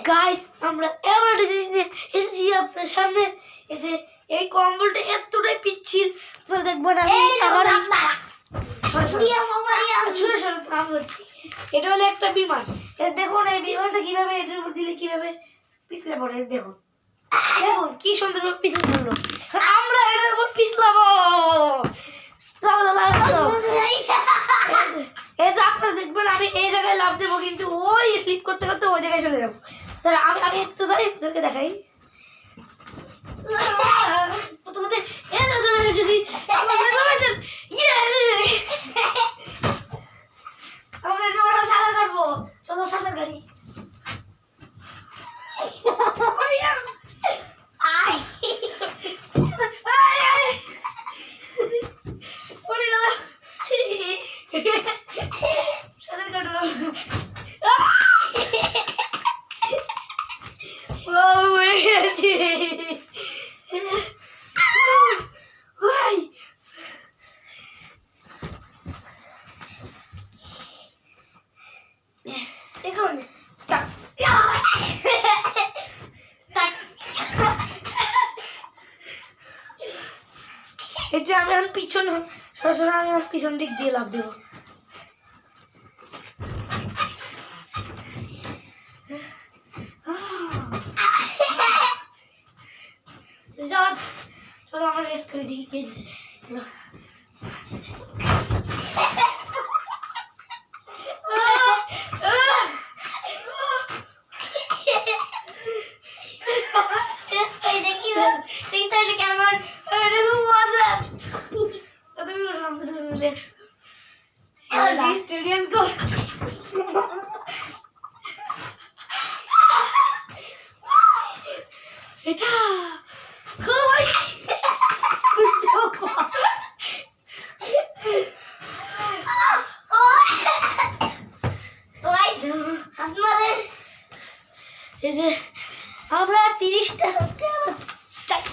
Guys আমরা এমন একটা জিনিস নিয়ে এসেছি আপনার সামনে। এই যে এই কম্বলটা এতটাই পিচ্ছিল, আপনারা দেখবেন আমি আমার এটা হলো একটা বিমান। দেখুন এই বিমানটা কিভাবে এটার উপর দিলে কিভাবে পিছলে পড়ে, দেখুন দেখুন কি সুন্দরভাবে পিছলে পড়লো। আমরা এটার উপর পিছলাবো। এই যে আপনারা দেখবেন আমি এই জায়গায় লাফ দেবো, কিন্তু ওই স্লিপ করতে করতে ওই জায়গায় চলে যাবো। তাহলে আমি একটু যাই আপনাদেরকে দেখাই। প্রথমে যদি আমরা একটু সাঁতার কাটবো, চলো সাঁতার গাড়ি। এটা আমি এখন পিছন আমি এখন পিছন দিক দিয়ে লাভ দেবো। চলো আমরা রেস করে দেখি কে स्टेडियम को बेटा আমরা 30টা সাবস্ক্রাইবার চাই।